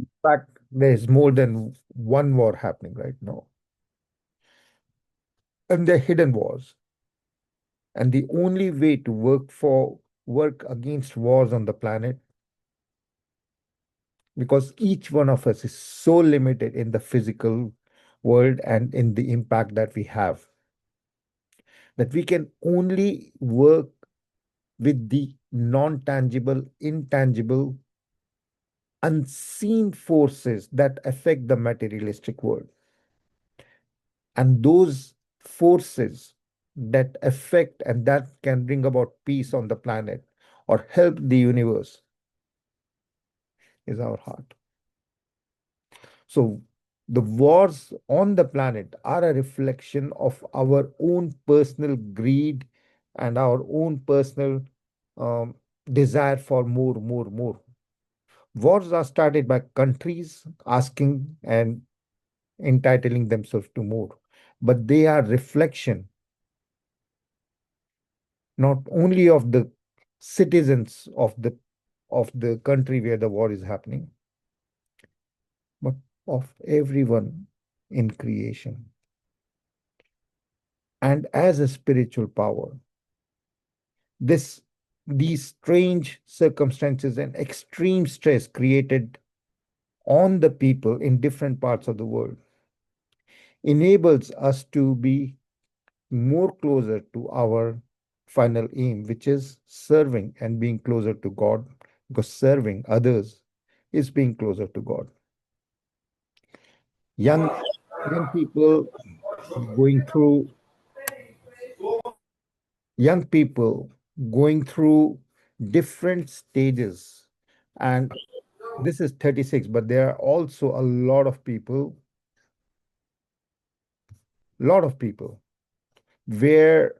In fact, there's more than one war happening right now, and they're hidden wars. And the only way to work against wars on the planet, because each one of us is so limited in the physical world and in the impact that we have, that we can only work with the non-tangible, intangible, unseen forces that affect the materialistic world. And those forces that affect and that can bring about peace on the planet or help the universe is our heart. So the wars on the planet are a reflection of our own personal greed and our own personal um, desire for more, more, more. Wars are started by countries asking and entitling themselves to more, but they are reflection not only of the citizens of the country where the war is happening, but of everyone in creation. And as a spiritual power, this these strange circumstances and extreme stress created on the people in different parts of the world enables us to be more closer to our final aim, which is serving and being closer to God, because serving others is being closer to God. Young young people going through young people going through different stages, and this is 36, but there are also a lot of people where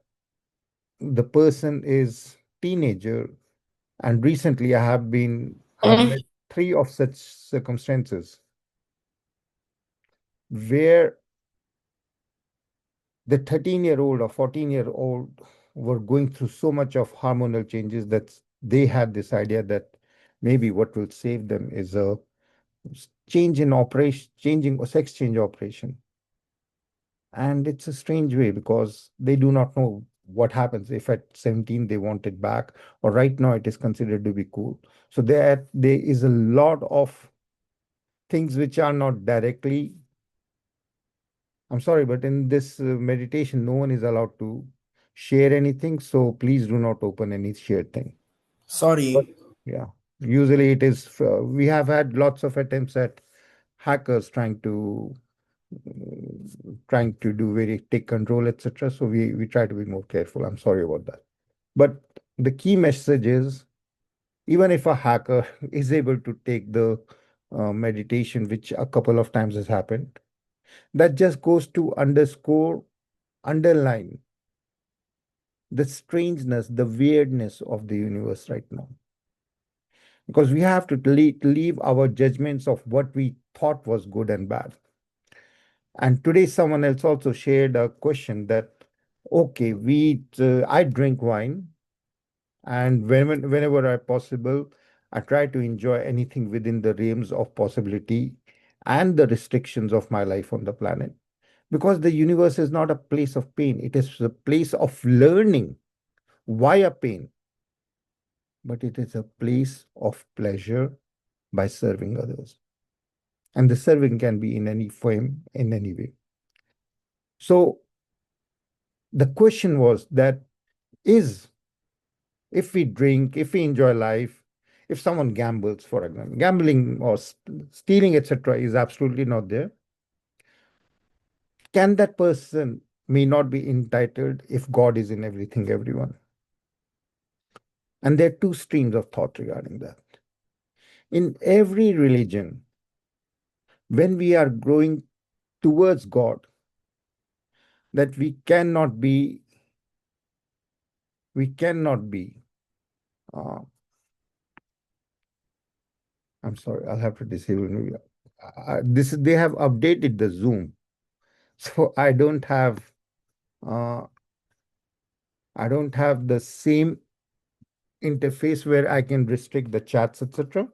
the person is teenager. And recently I've met three of such circumstances where the 13-year-old or 14-year-old were going through so much of hormonal changes that they had this idea that maybe what will save them is a change in operation, changing a sex change operation. And it's a strange way because they do not know what happens if at 17 they want it back, or right now it is considered to be cool. So there is a lot of things which are not directly, I'm sorry, but in this meditation, no one is allowed to share anything. So please do not open any shared thing. But Sorry. yeah, usually it is, we have had lots of attempts at hackers trying to do very take control, etc. So we try to be more careful. I'm sorry about that. But the key message is, even if a hacker is able to take the meditation, which a couple of times has happened, that just goes to underline the strangeness, the weirdness of the universe right now. Because we have to leave our judgments of what we thought was good and bad. And today, someone else also shared a question that, okay, I drink wine, and whenever I possible, I try to enjoy anything within the realms of possibility and the restrictions of my life on the planet. Because the universe is not a place of pain, it is a place of learning via pain, but it is a place of pleasure by serving others. And the serving can be in any form, in any way. So the question was that, is if we drink, if we enjoy life, if someone gambles, for example, gambling or stealing, etc., is absolutely not there, can that person may not be entitled if God is in everything, everyone? And there are two streams of thought regarding that. In every religion, when we are growing towards God, that we cannot be, uh, I'm sorry, I'll have to disable me. They have updated the Zoom, so uh, I don't have the same interface where I can restrict the chats, etc.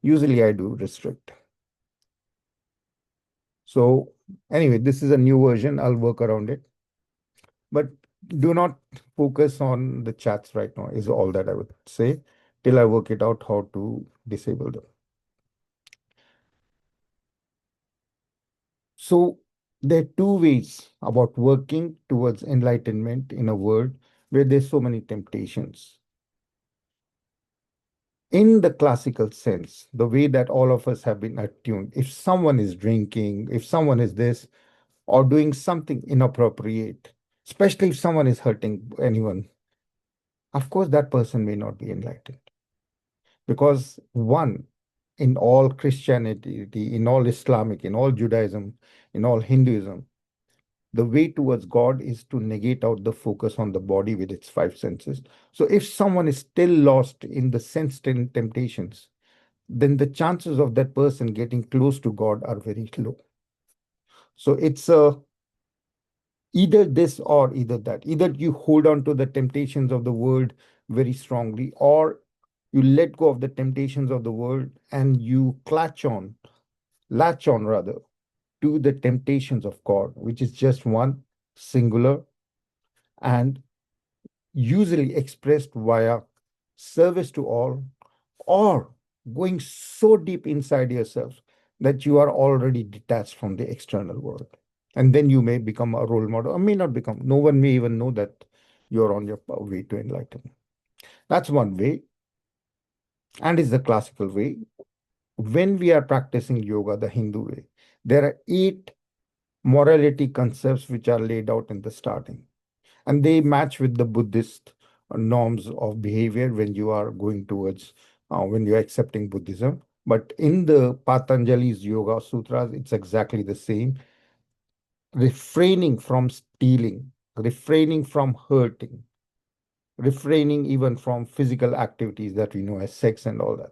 Usually I do restrict. So anyway, this is a new version. I'll work around it. But do not focus on the chats right now, is all that I would say, till I work it out how to disable them. So there are two ways about working towards enlightenment in a world where there's so many temptations. In the classical sense, the way that all of us have been attuned, if someone is drinking, if someone is this, or doing something inappropriate, especially if someone is hurting anyone, of course that person may not be enlightened. Because one, in all Christianity, in all Islamic, in all Judaism, in all Hinduism, the way towards God is to negate out the focus on the body with its five senses. So if someone is still lost in the sense temptations, then the chances of that person getting close to God are very low. So it's either this or either that. Either you hold on to the temptations of the world very strongly, or you let go of the temptations of the world and you latch on rather, to the temptations of God, which is just one, singular, and usually expressed via service to all, or going so deep inside yourself that you are already detached from the external world. And then you may become a role model, or may not become. No one may even know that you're on your way to enlightenment. That's one way, and is the classical way. When we are practicing yoga, the Hindu way, there are eight morality concepts which are laid out in the starting, and they match with the Buddhist norms of behavior when you are going towards when you're accepting Buddhism. But in the Patanjali's Yoga Sutras, it's exactly the same. Refraining from stealing, refraining from hurting, refraining even from physical activities that we know as sex and all that.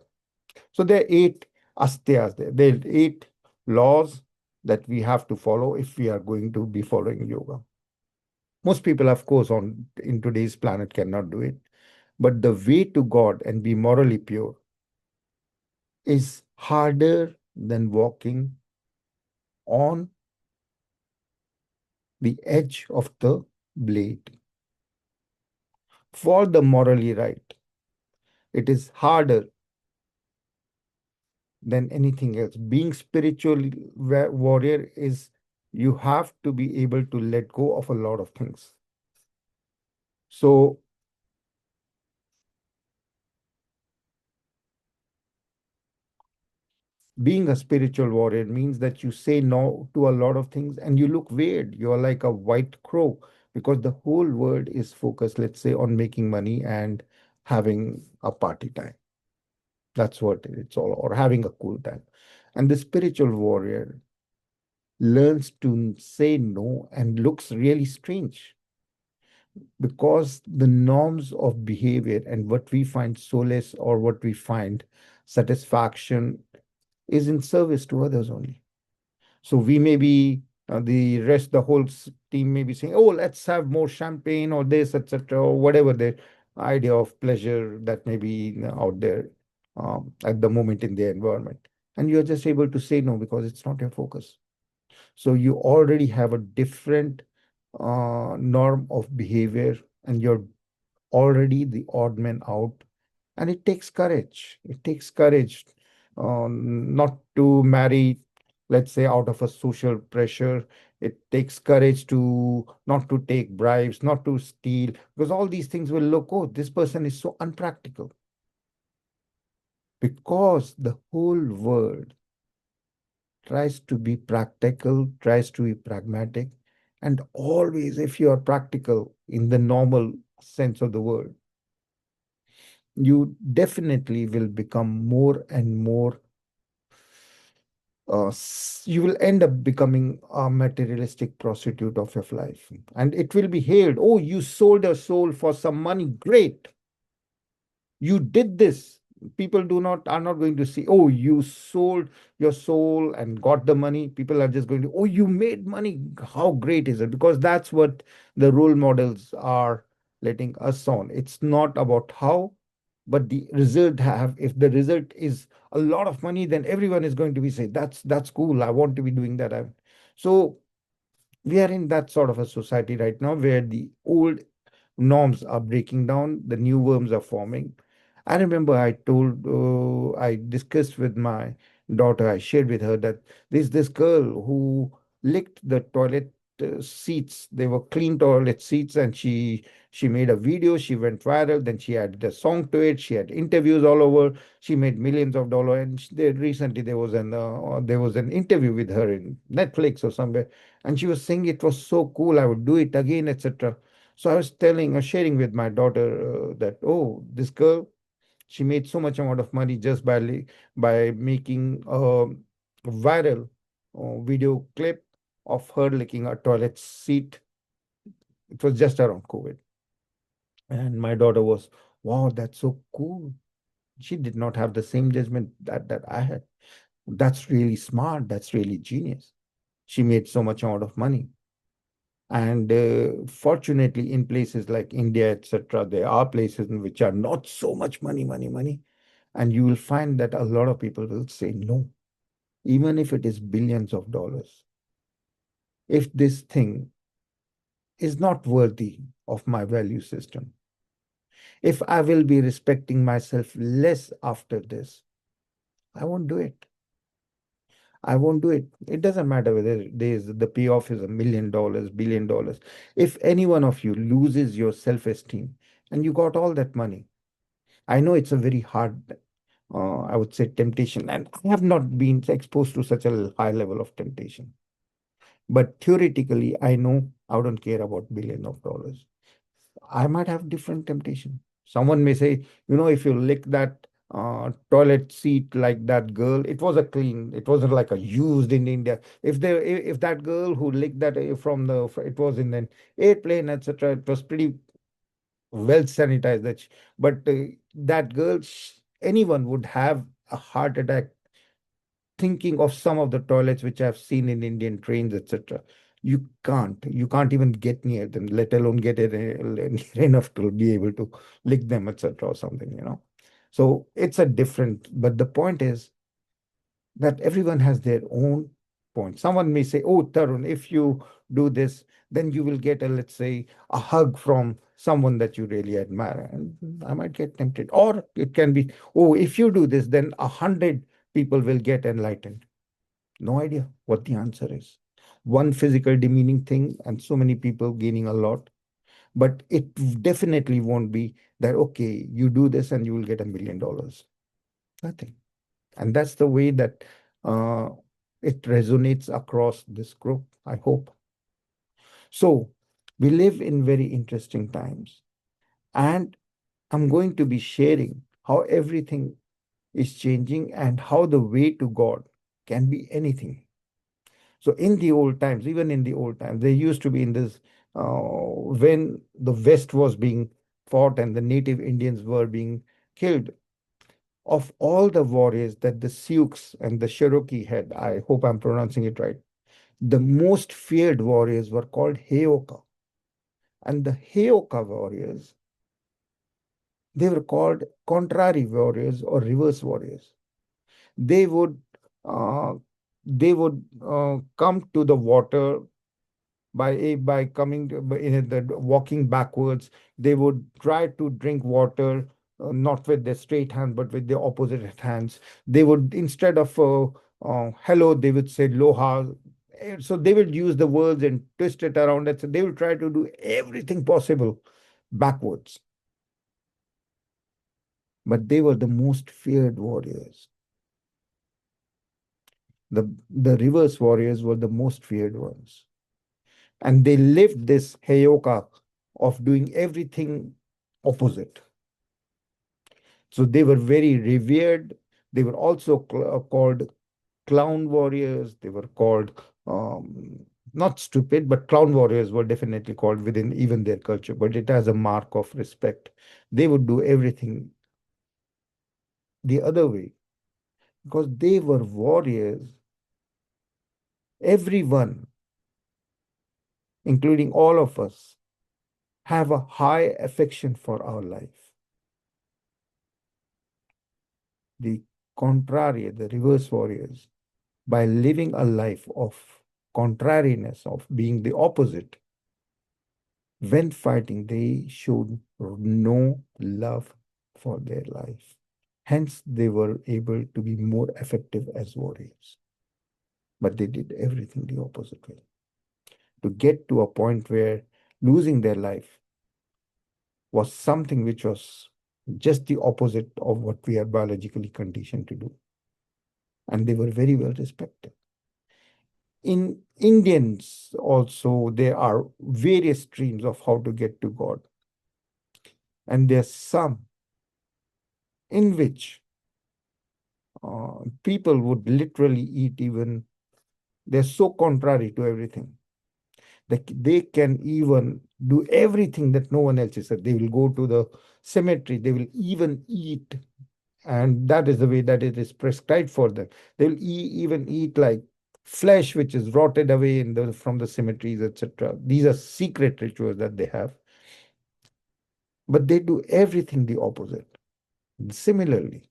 So there are eight astyas there. There are eight laws that we have to follow if we are going to be following yoga. Most people, of course, on in today's planet cannot do it. But the way to God and be morally pure is harder than walking on the edge of the blade. For the morally right, it is harder than anything else. Being spiritual warrior is you have to be able to let go of a lot of things. So being a spiritual warrior means that you say no to a lot of things and you look weird. You're like a white crow because the whole world is focused, let's say, on making money and having a party time. That's what it's all, or having a cool time. And the spiritual warrior learns to say no and looks really strange because the norms of behavior and what we find solace or what we find satisfaction is in service to others only. So we may be the whole team may be saying, "Oh, let's have more champagne or this, etc., or whatever the idea of pleasure that may be out there at the moment in the environment." And you're just able to say no because it's not your focus. So you already have a different norm of behavior, and you're already the odd man out. And it takes courage. It takes courage not to marry, let's say, out of a social pressure. It takes courage to not to take bribes, not to steal, because all these things will look, oh, this person is so unpractical. Because the whole world tries to be practical, tries to be pragmatic. And always, if you are practical in the normal sense of the word, you definitely will become more and more you will end up becoming a materialistic prostitute of your life. And it will be hailed, oh, you sold a soul for some money. Great. You did this. People do not are not going to see, oh, you sold your soul and got the money. People are just going to, oh, you made money. How great is it? Because that's what the role models are letting us on. It's not about how, but the result have. If the result is a lot of money, then everyone is going to be say, that's cool. I want to be doing that. So we are in that sort of a society right now where the old norms are breaking down, the new worms are forming. I remember I discussed with my daughter, I shared with her that there's this girl who licked the toilet seats. They were clean toilet seats, and she made a video. She went viral. Then she added a song to it. She had interviews all over. She made millions of dollars. And recently there was an interview with her in Netflix or somewhere, and she was saying it was so cool. I would do it again, etc. So I was telling or sharing with my daughter that, oh, this girl, she made so much amount of money just by making a viral video clip of her licking a toilet seat. It was just around COVID. And my daughter was, wow, that's so cool. She did not have the same judgment that I had. That's really smart. That's really genius. She made so much amount of money. And fortunately, in places like India, etc., there are places in which are not so much money. And you will find that a lot of people will say no, even if it is billions of dollars. If this thing is not worthy of my value system, if I will be respecting myself less after this, I won't do it. I won't do it. It doesn't matter whether the payoff is $1 million, $1 billion. If any one of you loses your self-esteem and you got all that money, I know it's a very hard, I would say, temptation. And I have not been exposed to such a high level of temptation. But theoretically, I know I don't care about billions of dollars. I might have different temptation. Someone may say, if you lick that toilet seat like that girl, it was a clean, it wasn't like a used in India. If that girl who licked that it was in an airplane, etc., it was pretty well sanitized. But that girl, anyone would have a heart attack thinking of some of the toilets which I've seen in Indian trains, etc. You can't even get near them, let alone get near enough to be able to lick them, etc., or something. So it's a different, but the point is that everyone has their own point. Someone may say, oh, Tarun, if you do this, then you will get let's say, a hug from someone that you really admire. And I might get tempted. Or it can be, oh, if you do this, then 100 people will get enlightened. No idea what the answer is. One physical demeaning thing, and so many people gaining a lot. But it definitely won't be that, okay, you do this and you will get $1 million. Nothing. And that's the way that uh, it resonates across this group, I hope. So we live in very interesting times. And I'm going to be sharing how everything is changing and how the way to God can be anything. So in the old times, even in the old times, there used to be in this, when the West was being fought and the native Indians were being killed, of all the warriors that the Sioux and the Cherokee had, I hope I'm pronouncing it right, the most feared warriors were called Heoka. And the Heoka warriors, they were called contrary warriors or reverse warriors. They would uh, they would come to the water by coming in the walking backwards. They would try to drink water, not with their straight hand but with their opposite hands. They would, instead of hello, they would say loha. So they would use the words and twist it around it. So they would try to do everything possible backwards. But they were the most feared warriors. The reverse warriors were the most feared ones. And they lived this heyoka of doing everything opposite. So they were very revered. They were also called clown warriors. They were called, not stupid, but clown warriors were definitely called within even their culture, but it has a mark of respect. They would do everything the other way because they were warriors. Everyone, including all of us, have a high affection for our life. The contrary, the reverse warriors, by living a life of contrariness, of being the opposite. When fighting, they showed no love for their life. Hence, they were able to be more effective as warriors. But they did everything the opposite way to get to a point where losing their life was something which was just the opposite of what we are biologically conditioned to do. And they were very well respected. In Indians also, there are various streams of how to get to God. And there's some in which people would literally eat even, they're so contrary to everything that they can even do everything that no one else is. They will go to the cemetery, they will even eat, and that is the way that it is prescribed for them. They will even eat like flesh which is rotted away from the cemeteries, etc. These are secret rituals that they have, but they do everything the opposite. Similarly,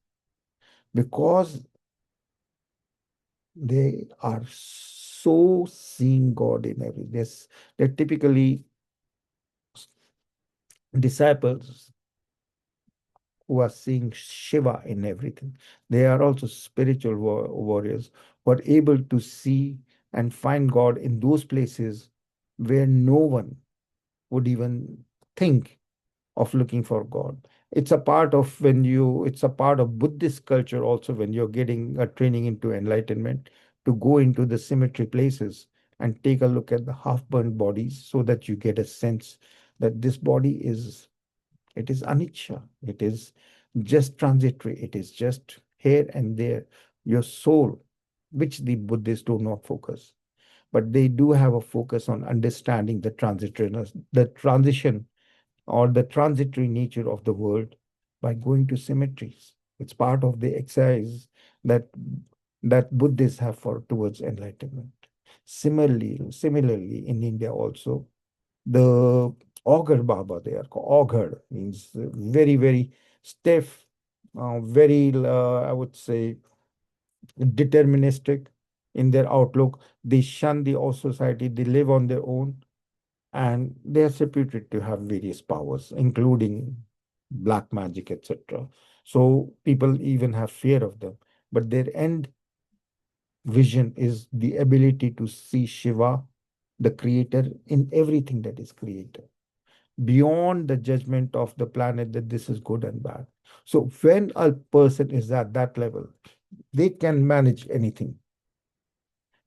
because they are so seeing God in everything. They're typically disciples who are seeing Shiva in everything. They are also spiritual warriors who are able to see and find God in those places where no one would even think of looking for God. It's a part of Buddhist culture also when you're getting a training into enlightenment to go into the cemetery places and take a look at the half-burned bodies so that you get a sense that this body it is anicca. It is just transitory. It is just here and there. Your soul, which the Buddhists do not focus, but they do have a focus on understanding the transitoriness, the transition or the transitory nature of the world by going to cemeteries. It's part of the exercise that Buddhists have for towards enlightenment. Similarly, in India also, the augur Baba, they are called augur, means very, very stiff, very, I would say, deterministic in their outlook. They shun the society, they live on their own, and they are reputed to have various powers, including black magic, etc. So people even have fear of them. But their end vision is the ability to see Shiva, the creator, in everything that is created, beyond the judgment of the planet that this is good and bad. So when a person is at that level, they can manage anything.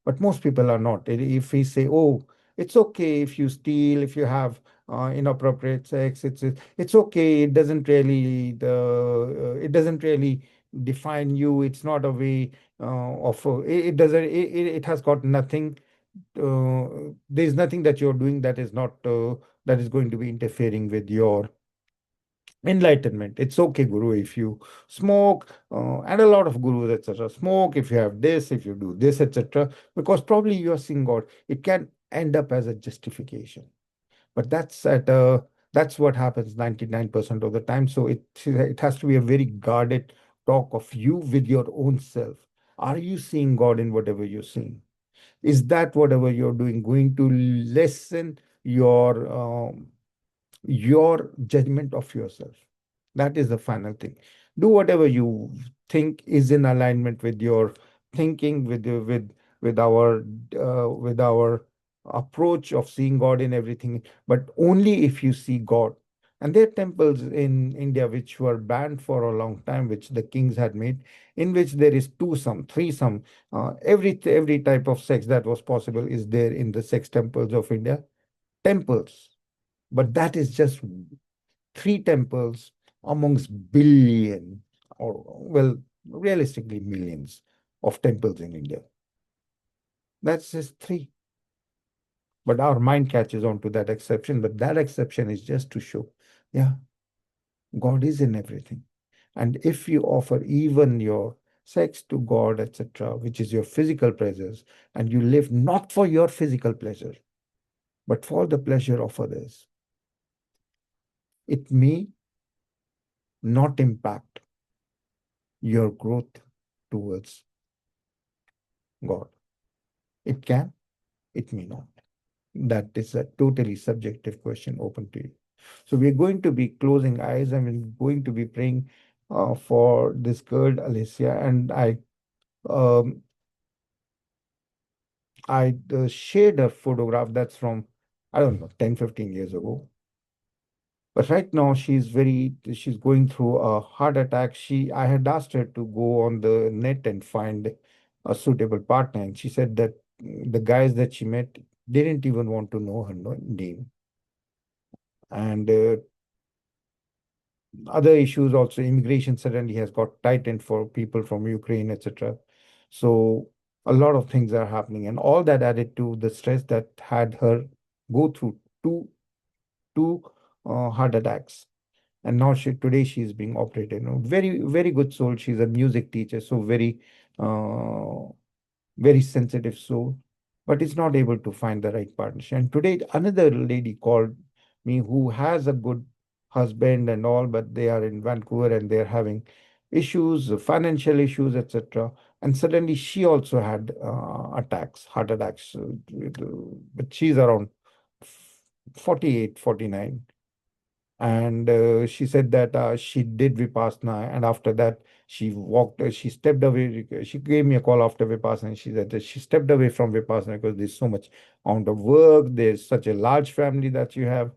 But most people are not. If we say, "Oh, it's okay if you steal, if you have inappropriate sex, it's okay. It doesn't really define you. It's not a way it doesn't. It has got nothing. There's nothing that you're doing that is not that is going to be interfering with your enlightenment. It's okay, Guru, if you smoke, and a lot of gurus, etc. Smoke if you have this, if you do this, etc. Because probably you are seeing God. It can end up as a justification, but that's what happens 99% of the time. So it has to be a very guarded talk of you with your own self. Are you seeing God in whatever you're seeing? Is that whatever you're doing going to lessen your judgment of yourself? That is the final thing. Do whatever you think is in alignment with your thinking, with our approach of seeing God in everything, but only if you see God. And there are temples in India which were banned for a long time, which the kings had made, in which there is twosome, threesome, every type of sex that was possible is there in the sex temples of India. Temples, but that is just three temples amongst billion, or well, realistically millions of temples in India. That's just three. But our mind catches on to that exception. But that exception is just to show, yeah, God is in everything. And if you offer even your sex to God, etc., which is your physical pleasures, and you live not for your physical pleasure, but for the pleasure of others, it may not impact your growth towards God. It can, it may not. That is a totally subjective question open to you. So we're going to be closing eyes and we're going to be praying for this girl, Alicia. And um, I shared a photograph that's from, I don't know, 10, 15 years ago. But right now she's going through a heart attack. I had asked her to go on the net and find a suitable partner. And she said that the guys that she met didn't even want to know her name. And other issues also, immigration suddenly has got tightened for people from Ukraine, etc. So a lot of things are happening, and all that added to the stress that had her go through two heart attacks. And now today she's being operated. Very, very good soul. She's a music teacher, so uh, very sensitive soul, but is not able to find the right partnership. And today, another lady called me who has a good husband and all, but they are in Vancouver and they're having issues, financial issues, etc. And suddenly she also had attacks, heart attacks, but she's around 48, 49. And she said that she did Vipassana, and after that she stepped away. She gave me a call after Vipassana, and she said that she stepped away from Vipassana because there's so much amount of work, there's such a large family that you have.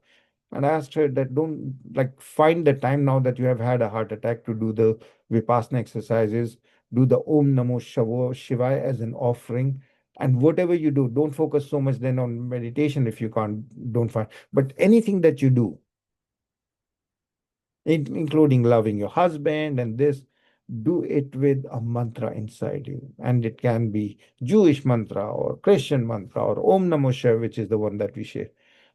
And I asked her that don't like find the time now that you have had a heart attack to do the Vipassana exercises, do the Om Namo Shivaya as an offering. And whatever you do, don't focus so much then on meditation if you can't, don't find. But anything that you do, including loving your husband and this, do it with a mantra inside you. And it can be Jewish mantra or Christian mantra or Om Namo Shivaya, which is the one that we share.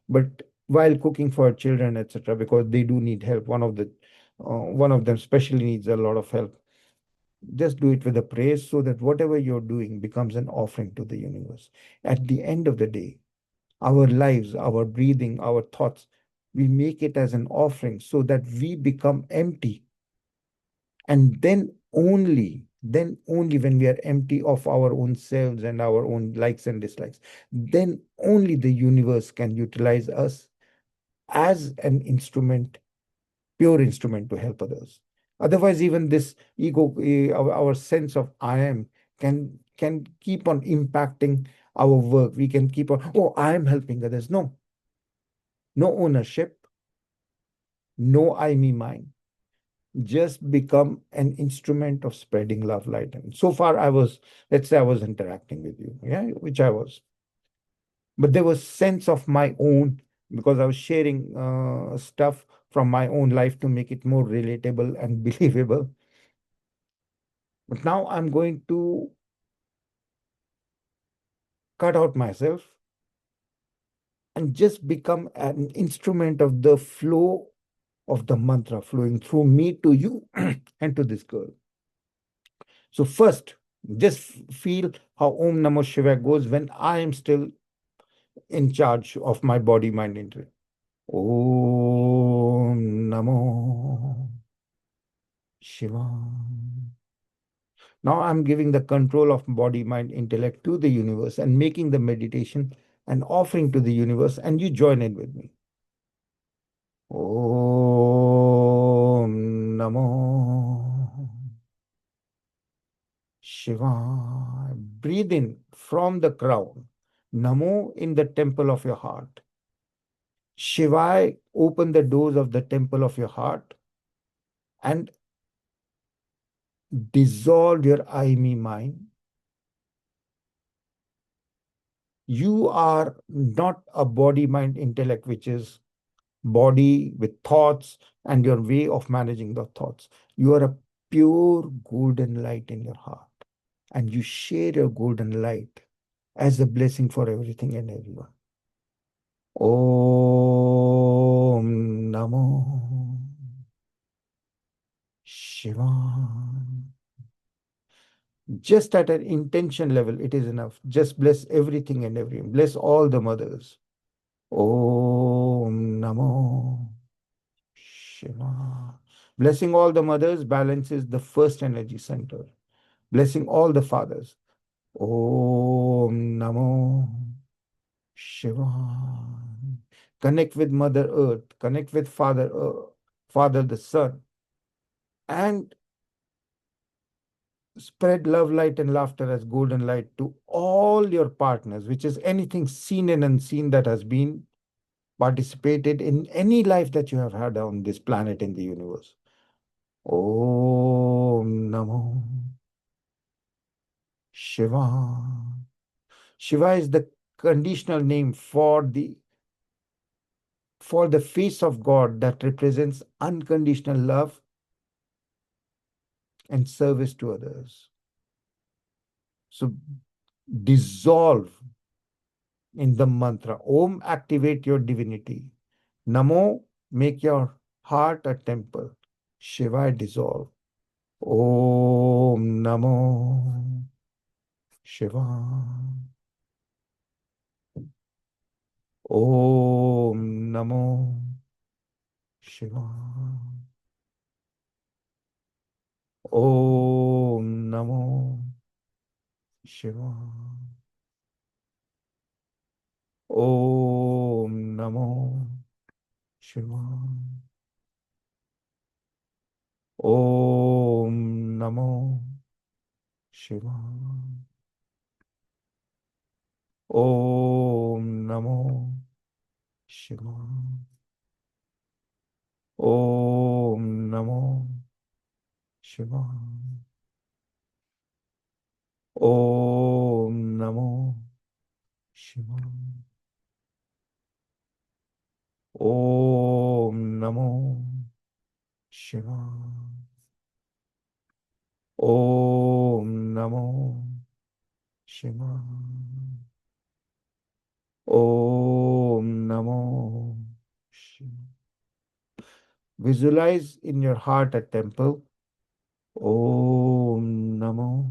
But while cooking for children, etc., because they do need help, one of them especially needs a lot of help. Just do it with a praise so that whatever you're doing becomes an offering to the universe. At the end of the day, our lives, our breathing, our thoughts, we make it as an offering so that we become empty. And then only when we are empty of our own selves and our own likes and dislikes, then only the universe can utilize us as an instrument, pure instrument to help others. Otherwise, even this ego, our sense of I am, can keep on impacting our work. We can keep on, oh, I am helping others. No, no ownership, no I, me, mine. Just become an instrument of spreading love, light. And so far, let's say I was interacting with you, yeah, which I was. But there was sense of my own because I was sharing stuff from my own life to make it more relatable and believable. But now I'm going to cut out myself and just become an instrument of the flow of the mantra flowing through me to you and to this girl. So first, just feel how Om Namo Shivaya goes when I am still in charge of my body, mind, intellect. Om Namo Shivaya. Now I'm giving the control of body, mind, intellect to the universe and making the meditation an offering to the universe, and you join in with me. Om Namo Shiva. Breathe in from the crown. Namo in the temple of your heart. Shivai, open the doors of the temple of your heart and dissolve your I, me, mind. You are not a body, mind, intellect, which is body with thoughts and your way of managing the thoughts. You are a pure golden light in your heart. And you share your golden light as a blessing for everything and everyone. Om Namo Shivaya. Just at an intention level, it is enough. Just bless everything and everyone. Bless all the mothers. Om Namo Shivaya. Blessing all the mothers balances the first energy center. Blessing all the fathers. Om Namo Shiva. Connect with Mother Earth, connect with Father the Sun, and spread love, light, and laughter as golden light to all your partners, which is anything seen and unseen that has been participated in any life that you have had on this planet in the universe. Om Namo Shiva. Shiva is the conditional name for the face of God that represents unconditional love and service to others. So dissolve in the mantra. Om, activate your divinity. Namo, make your heart a temple. Shiva, dissolve. Om Namo Shiva. Om Namo Shiva. Om Namo Shiva. Om Namo Shiva. Om Namo Shiva. Om Namo Shiva. Om Namo Shiva. Om Namo Shiva. Om Namo Shiva. Om Namo Shiva. Om Namo Shiva. Visualize in your heart a temple. Om Namo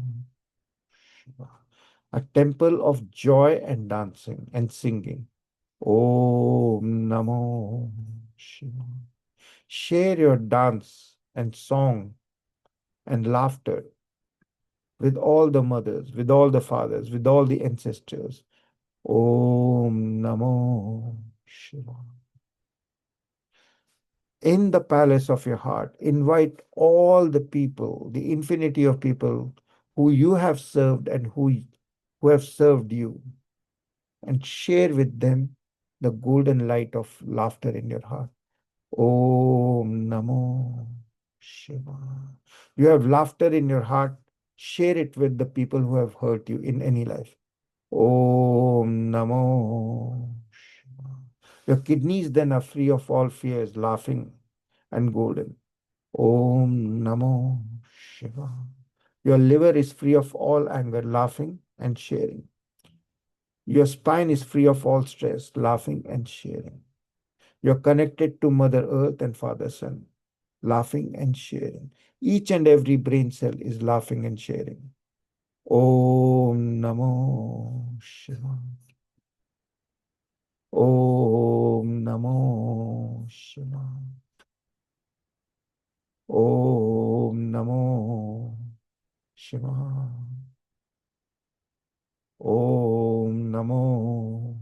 Shiva. A temple of joy and dancing and singing. Om Namo Shiva. Share your dance and song and laughter with all the mothers, with all the fathers, with all the ancestors. Om Namo Shiva. In the palace of your heart, invite all the people, the infinity of people who you have served and who have served you, and share with them the golden light of laughter in your heart. Om Namo Shiva. You have laughter in your heart, share it with the people who have hurt you in any life. Om Namo Shiva. Your kidneys then are free of all fears, laughing and golden. Om Namo Shiva. Your liver is free of all anger, laughing and sharing. Your spine is free of all stress, laughing and sharing. You're connected to Mother Earth and Father Sun, laughing and sharing. Each and every brain cell is laughing and sharing. Om Namo Shiva. Om Namo Shiva. Om Namo Shiva. Om Namo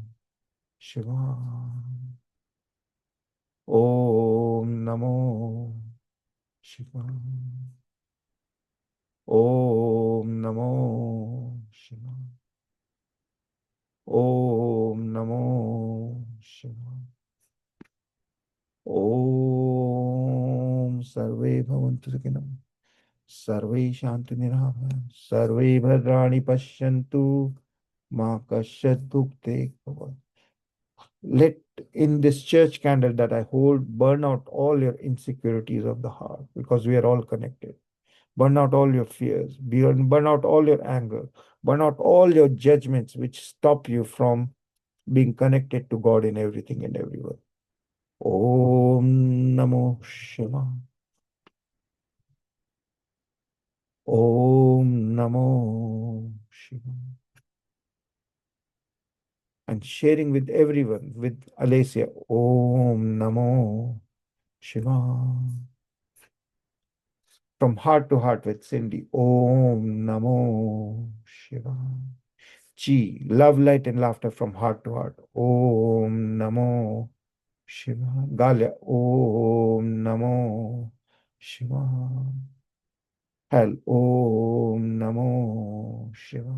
Shiva. Om Namo Shiva. Om Namo Shiva. Om Namo Shiva. Om Sarve Bhavantu Sukhinam. Sarve Shanti Nirabha. Sarve Bhadrani Pashyantu. Ma Kasyat Bhukte Bhava. Let in this church candle that I hold burn out all your insecurities of the heart, because we are all connected. Burn out all your fears, burn out all your anger, burn out all your judgments which stop you from being connected to God in everything and everywhere. Om Namo Shiva. Om Namo Shiva. And sharing with everyone, with Alessia, Om Namo Shiva. From heart to heart with Cindy, Om Namo Shiva. Chi, love, light, and laughter from heart to heart. Om Namo Shiva. Galya, Om Namo Shiva. Hell, Om Namo Shiva.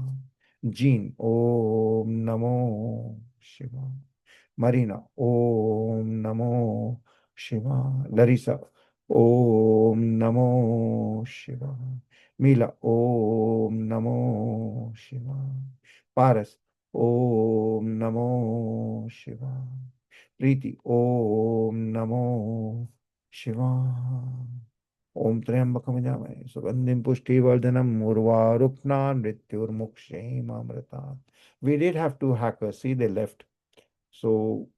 Jean, Om Namo Shiva. Marina, Om Namo Shiva. Larissa, Om Namo Shiva. Mila, Om Namo Shiva. Paras, Om Namo Shiva. Preeti, Om Namo Shiva. Om Triambakam Yamai, Sugandhim Pushtivardanam Murvarupna Mrityurmukshim Amrita. We did have two hackers. See, they left. So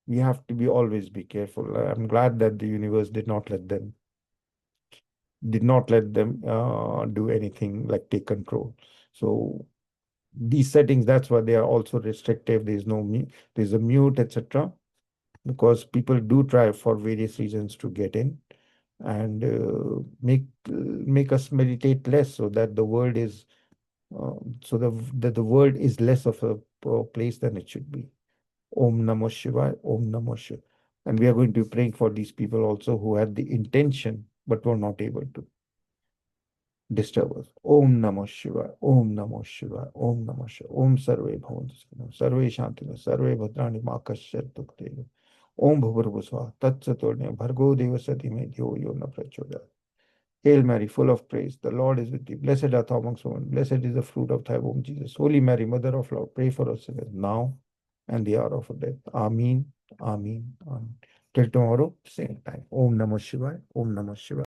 we have to be always be careful. I'm glad that the universe did not let them do anything like take control. So these settings, that's why they are also restrictive. There's no there's a mute, etc. Because people do try for various reasons to get in and make us meditate less, so that the world is that the world is less of a place than it should be. Om Namo Shivaya, Om Namo Shivaya. And we are going to be praying for these people also who had the intention but were not able to disturb us. Om Namo Shivaya, Om Namo Shivaya, Om Namo Shivaya, Om Sarve Bhavantu Sukhino, Sarve Shantina, Sarve Bhadrani Ma Kasyat Dukhtega. Om Bhurvusva, Tatsatodnya, Bhargo Devasati Me Dhyo Yo Na Prachodayat. Hail Mary, full of praise, the Lord is with thee. Blessed art thou amongst women. Blessed is the fruit of thy womb, Jesus. Holy Mary, Mother of Lord, pray for us sinners now and the hour of our death. Amen. Amen. Amen. Till tomorrow, same time. Om Namah Shivaya. Om Namah Shivaya.